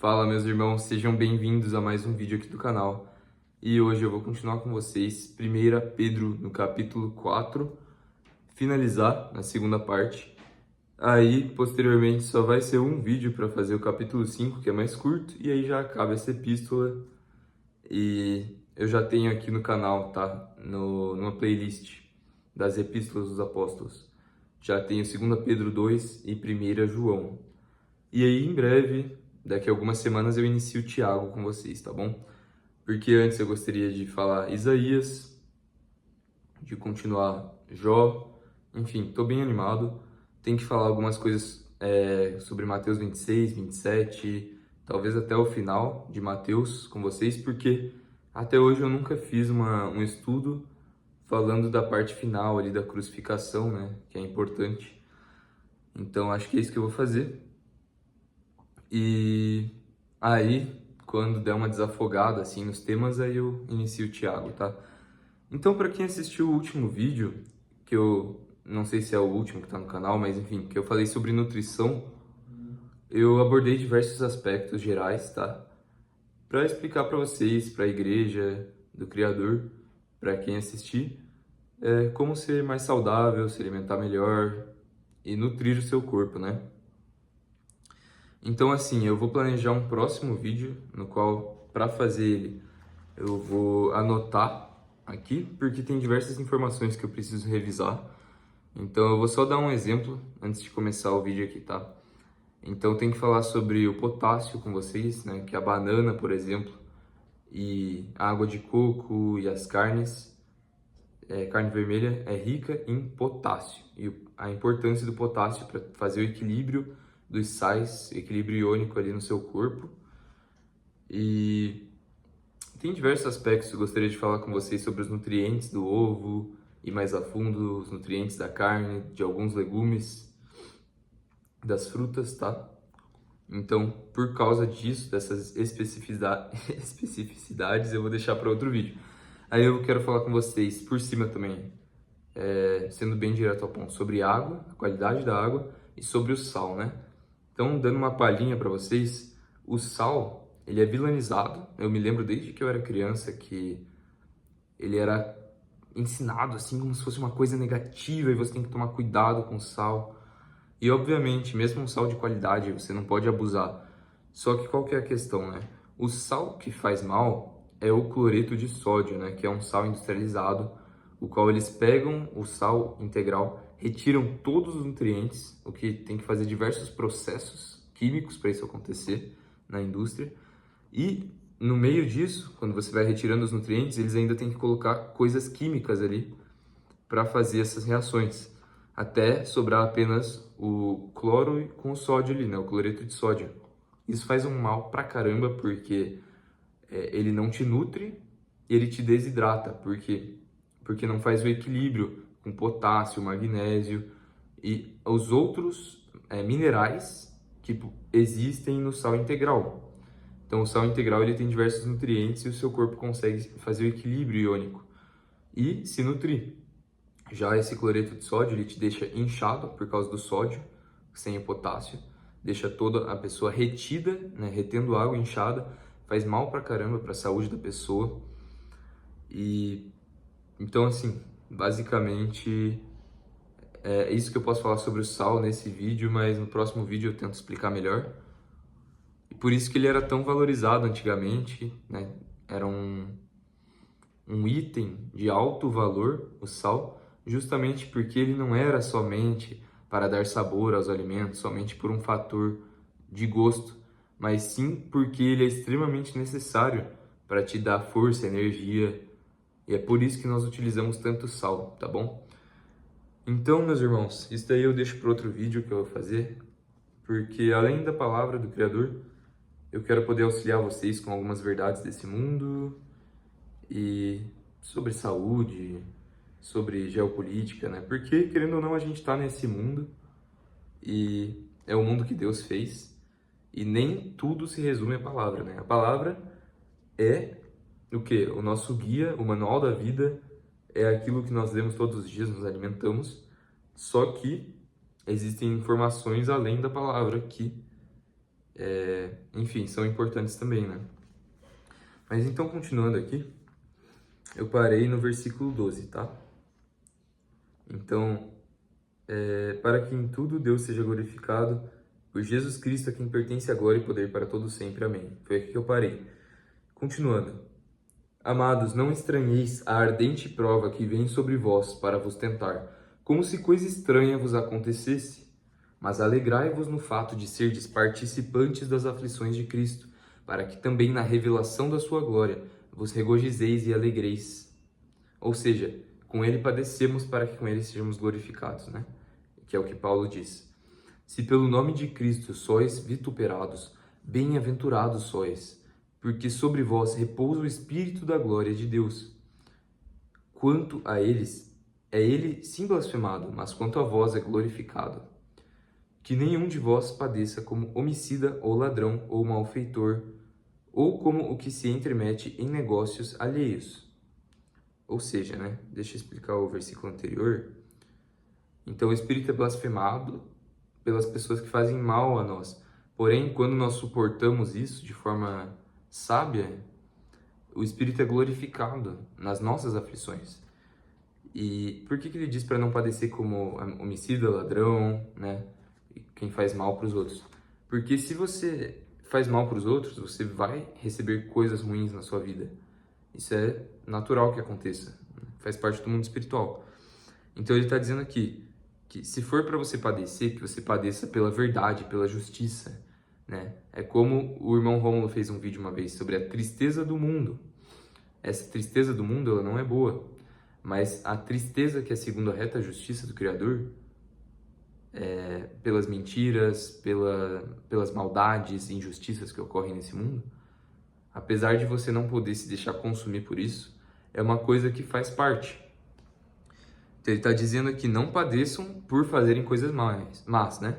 Fala, meus irmãos, sejam bem-vindos a mais um vídeo aqui do canal. E hoje eu vou continuar com vocês, 1 Pedro no capítulo 4, finalizar na segunda parte. Aí, posteriormente, só vai ser um vídeo para fazer o capítulo 5, que é mais curto, e aí já acaba essa epístola. E eu já tenho aqui no canal, tá? Numa playlist das epístolas dos apóstolos. Já tenho 2 Pedro 2 e 1 João. E aí, em breve, daqui a algumas semanas, eu inicio o Tiago com vocês, tá bom? Porque antes eu gostaria de falar Isaías, de continuar Jó, enfim, tô bem animado. Tem que falar algumas coisas sobre Mateus 26, 27, talvez até o final de Mateus com vocês, porque até hoje eu nunca fiz um estudo falando da parte final ali da crucificação, né? Que é importante. Então acho que é isso que eu vou fazer. E aí, quando der uma desafogada assim nos temas, aí eu inicio o Thiago, tá? Então, para quem assistiu o último vídeo, que eu não sei se é o último que tá no canal, mas enfim, que eu falei sobre nutrição, eu abordei diversos aspectos gerais, tá? Para explicar para vocês, para a igreja do Criador, para quem assistir, como ser mais saudável, se alimentar melhor e nutrir o seu corpo, né? Então, assim, eu vou planejar um próximo vídeo no qual, para fazer ele, eu vou anotar aqui, porque tem diversas informações que eu preciso revisar. Então, eu vou só dar um exemplo antes de começar o vídeo aqui, tá? Então, tem que falar sobre o potássio com vocês, né? Que a banana, por exemplo, e a água de coco e as carnes, carne vermelha, é rica em potássio. E a importância do potássio para fazer o equilíbrio dos sais, equilíbrio iônico ali no seu corpo. E tem diversos aspectos que eu gostaria de falar com vocês sobre os nutrientes do ovo e mais a fundo os nutrientes da carne, de alguns legumes, das frutas, tá? Então, por causa disso, dessas especificidades, eu vou deixar para outro vídeo. Aí eu quero falar com vocês por cima também, sendo bem direto ao ponto, sobre água, a qualidade da água e sobre o sal, né? Então, dando uma palhinha para vocês, o sal, ele é vilanizado. Eu me lembro desde que eu era criança que ele era ensinado assim como se fosse uma coisa negativa e você tem que tomar cuidado com o sal. E obviamente, mesmo um sal de qualidade, você não pode abusar. Só que qual que é a questão, né? O sal que faz mal é o cloreto de sódio, né? Que é um sal industrializado, o qual eles pegam o sal integral, retiram todos os nutrientes, o que tem que fazer diversos processos químicos para isso acontecer na indústria. E no meio disso, quando você vai retirando os nutrientes, eles ainda têm que colocar coisas químicas ali para fazer essas reações, até sobrar apenas o cloro com o sódio ali, né? O cloreto de sódio. Isso faz um mal pra caramba, porque ele não te nutre e ele te desidrata, porque não faz o equilíbrio com potássio, magnésio e os outros minerais que existem no sal integral. Então, o sal integral ele tem diversos nutrientes e o seu corpo consegue fazer o equilíbrio iônico e se nutrir. Já esse cloreto de sódio, ele te deixa inchado por causa do sódio, sem o potássio, deixa toda a pessoa retida, né, retendo água, inchada, faz mal pra caramba pra saúde da pessoa. E então, assim, basicamente é isso que eu posso falar sobre o sal nesse vídeo, mas no próximo vídeo eu tento explicar melhor. E por isso que ele era tão valorizado antigamente, né? Era um item de alto valor, o sal, justamente porque ele não era somente para dar sabor aos alimentos, somente por um fator de gosto, mas sim porque ele é extremamente necessário para te dar força, energia, e é por isso que nós utilizamos tanto sal, tá bom? Então, meus irmãos, isso daí eu deixo para outro vídeo que eu vou fazer, porque além da palavra do Criador, eu quero poder auxiliar vocês com algumas verdades desse mundo e sobre saúde, sobre geopolítica, né? Porque, querendo ou não, a gente está nesse mundo e é o mundo que Deus fez e nem tudo se resume à palavra, né? A palavra é o quê? O nosso guia, o manual da vida, é aquilo que nós lemos todos os dias, nos alimentamos, só que existem informações além da palavra que enfim, são importantes também, né? Mas então, continuando aqui, eu parei no versículo 12, tá? Então, para que em tudo Deus seja glorificado, por Jesus Cristo, a quem pertence a glória e poder para todos sempre. Amém. Foi aqui que eu parei. Continuando. Amados, não estranheis a ardente prova que vem sobre vós para vos tentar, como se coisa estranha vos acontecesse. Mas alegrai-vos no fato de serdes participantes das aflições de Cristo, para que também na revelação da sua glória vos regozijeis e alegreis. Ou seja, com ele padecemos para que com ele sejamos glorificados, né? Que é o que Paulo diz. Se pelo nome de Cristo sois vituperados, bem-aventurados sois, porque sobre vós repousa o Espírito da glória de Deus. Quanto a eles, é ele sim blasfemado, mas quanto a vós é glorificado. Que nenhum de vós padeça como homicida ou ladrão ou malfeitor, ou como o que se entremete em negócios alheios. Ou seja, né? Deixa eu explicar o versículo anterior. Então, o Espírito é blasfemado pelas pessoas que fazem mal a nós. Porém, quando nós suportamos isso de forma sábia, o Espírito é glorificado nas nossas aflições. E por que ele diz para não padecer como homicida, ladrão, né? E quem faz mal para os outros? Porque se você faz mal para os outros, você vai receber coisas ruins na sua vida. Isso é natural que aconteça, faz parte do mundo espiritual. Então ele está dizendo aqui que se for para você padecer, que você padeça pela verdade, pela justiça, né? É como o irmão Rômulo fez um vídeo uma vez sobre a tristeza do mundo. Essa tristeza do mundo, ela não é boa, mas a tristeza que é segundo a reta justiça do Criador, pelas mentiras, pelas maldades e injustiças que ocorrem nesse mundo, apesar de você não poder se deixar consumir por isso, é uma coisa que faz parte. Então ele está dizendo aqui, não padeçam por fazerem coisas más, né?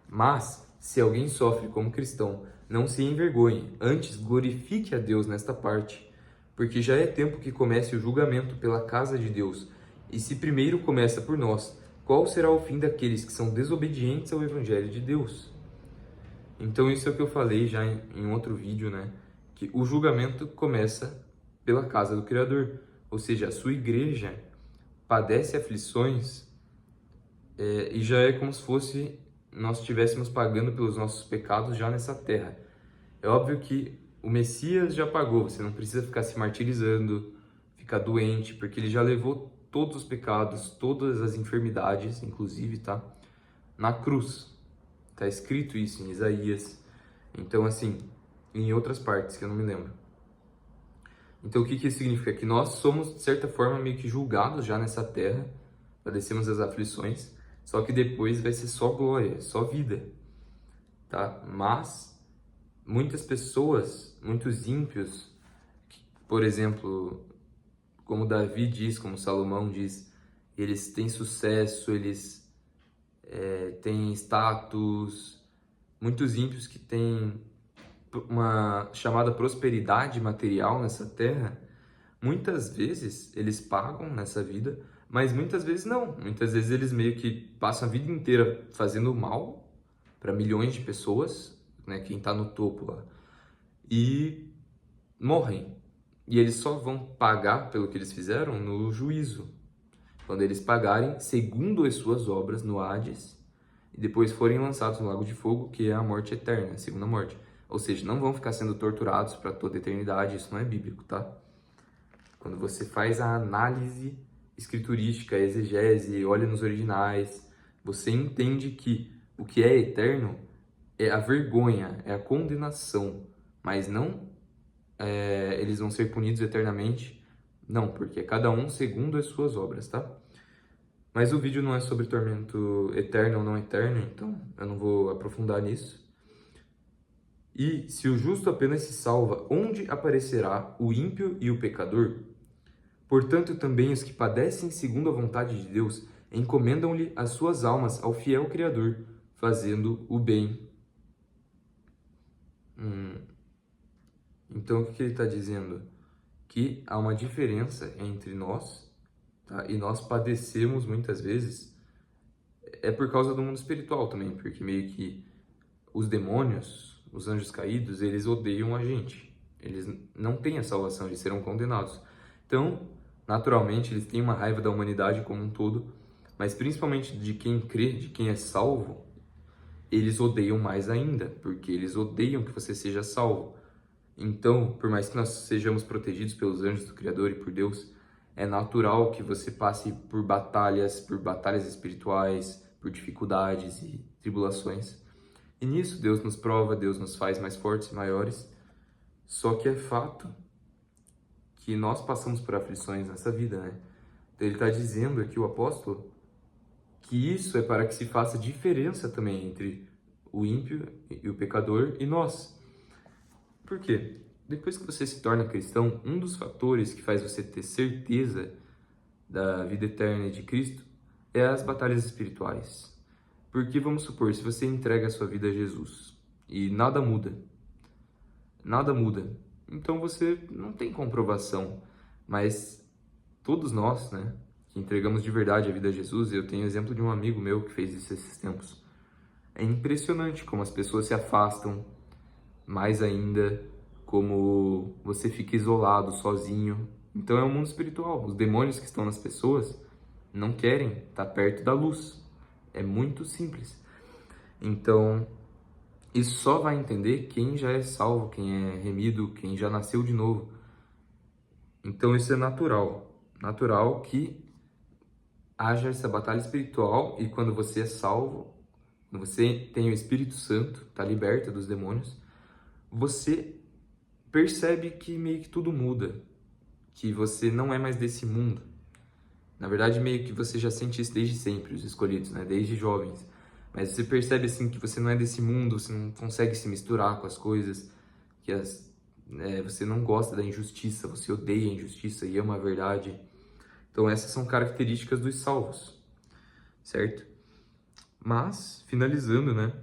Mas, se alguém sofre como cristão, não se envergonhe, antes glorifique a Deus nesta parte, porque já é tempo que comece o julgamento pela casa de Deus. E se primeiro começa por nós, qual será o fim daqueles que são desobedientes ao Evangelho de Deus? Então isso é o que eu falei já em outro vídeo, né? Que o julgamento começa pela casa do Criador, ou seja, a sua igreja padece aflições e já é como se fosse nós estivéssemos pagando pelos nossos pecados já nessa terra. É óbvio que o Messias já pagou, você não precisa ficar se martirizando, ficar doente, porque ele já levou todos os pecados, todas as enfermidades, inclusive, tá? Na cruz. Tá escrito isso em Isaías. Então, assim, em outras partes que eu não me lembro. Então, o que isso significa? Que nós somos, de certa forma, meio que julgados já nessa terra, padecemos as aflições, só que depois vai ser só glória, só vida, tá? Mas muitas pessoas, muitos ímpios, por exemplo, como Davi diz, como Salomão diz, eles têm sucesso, eles têm status, muitos ímpios que têm uma chamada prosperidade material nessa terra, muitas vezes eles pagam nessa vida, mas muitas vezes não. Muitas vezes eles meio que passam a vida inteira fazendo mal para milhões de pessoas, né, quem está no topo lá, e morrem. E eles só vão pagar pelo que eles fizeram no juízo, quando eles pagarem segundo as suas obras no Hades, e depois forem lançados no lago de fogo, que é a morte eterna, a segunda morte. Ou seja, não vão ficar sendo torturados para toda a eternidade, isso não é bíblico, tá? Quando você faz a análise escriturística, a exegese, olha nos originais, você entende que o que é eterno é a vergonha, é a condenação, mas não eles vão ser punidos eternamente, não, porque é cada um segundo as suas obras, tá? Mas o vídeo não é sobre tormento eterno ou não eterno, então eu não vou aprofundar nisso. E se o justo apenas se salva, onde aparecerá o ímpio e o pecador? Portanto, também os que padecem segundo a vontade de Deus encomendam-lhe as suas almas ao fiel Criador, fazendo o bem. Então, o que ele está dizendo? Que há uma diferença entre nós, tá? E nós padecemos muitas vezes, é por causa do mundo espiritual também, porque meio que os demônios, os anjos caídos, eles odeiam a gente. Eles não têm a salvação, eles serão condenados. Então, naturalmente, eles têm uma raiva da humanidade como um todo, mas principalmente de quem crê, de quem é salvo, eles odeiam mais ainda, porque eles odeiam que você seja salvo. Então, por mais que nós sejamos protegidos pelos anjos do Criador e por Deus, é natural que você passe por batalhas espirituais, por dificuldades e tribulações. E nisso Deus nos prova, Deus nos faz mais fortes e maiores. Só que é fato que nós passamos por aflições nessa vida, né? Então ele está dizendo aqui, o apóstolo, que isso é para que se faça diferença também entre o ímpio e o pecador e nós. Por quê? Depois que você se torna cristão, um dos fatores que faz você ter certeza da vida eterna de Cristo é as batalhas espirituais. Porque, vamos supor, se você entrega a sua vida a Jesus e nada muda, então você não tem comprovação. Mas todos nós, né, que entregamos de verdade a vida a Jesus, eu tenho exemplo de um amigo meu que fez isso esses tempos. É impressionante como as pessoas se afastam, mais ainda como você fica isolado, sozinho. Então é um mundo espiritual. Os demônios que estão nas pessoas não querem estar perto da luz. É muito simples. Então, isso só vai entender quem já é salvo, quem é remido, quem já nasceu de novo. Então isso é natural. Natural que haja essa batalha espiritual e quando você é salvo, quando você tem o Espírito Santo, está liberto dos demônios, você percebe que meio que tudo muda, que você não é mais desse mundo. Na verdade, meio que você já sente isso desde sempre, os escolhidos, né? Desde jovens. Mas você percebe assim que você não é desse mundo, você não consegue se misturar com as coisas, que você não gosta da injustiça, você odeia a injustiça e ama a verdade. Então essas são características dos salvos, certo? Mas, finalizando, né?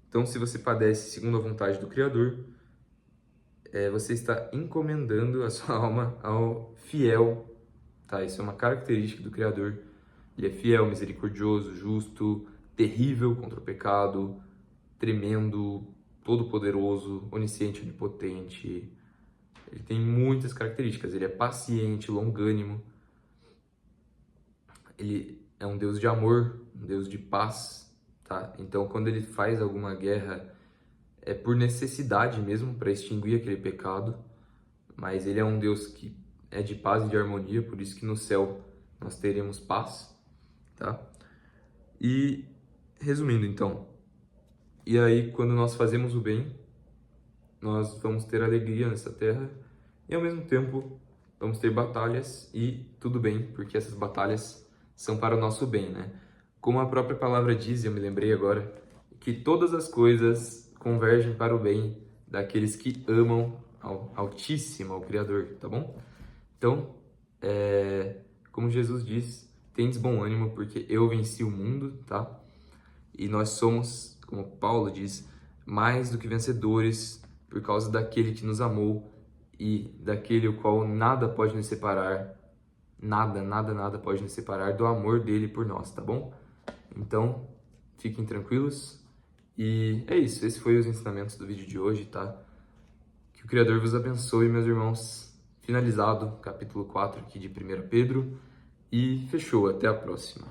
Então, se você padece segundo a vontade do Criador, você está encomendando a sua alma ao fiel, tá? Isso é uma característica do Criador. Ele é fiel, misericordioso, justo, terrível contra o pecado, tremendo, todo-poderoso, onisciente, onipotente. Ele tem muitas características. Ele é paciente, longânimo. Ele é um Deus de amor, um Deus de paz, tá? Então, quando ele faz alguma guerra, é por necessidade mesmo, para extinguir aquele pecado, mas ele é um Deus que é de paz e de harmonia, por isso que no céu nós teremos paz, tá? E, resumindo então, e aí quando nós fazemos o bem, nós vamos ter alegria nessa terra, e ao mesmo tempo vamos ter batalhas, e tudo bem, porque essas batalhas são para o nosso bem, né? Como a própria palavra diz, eu me lembrei agora, que todas as coisas convergem para o bem daqueles que amam ao Altíssimo, ao Criador, tá bom? Então, como Jesus diz, tendes bom ânimo porque eu venci o mundo, tá? E nós somos, como Paulo diz, mais do que vencedores por causa daquele que nos amou e daquele o qual nada pode nos separar, nada pode nos separar do amor dele por nós, tá bom? Então, fiquem tranquilos. E é isso, esse foi os ensinamentos do vídeo de hoje, tá? Que o Criador vos abençoe, meus irmãos. Finalizado capítulo 4 aqui de 1 Pedro. E fechou, até a próxima.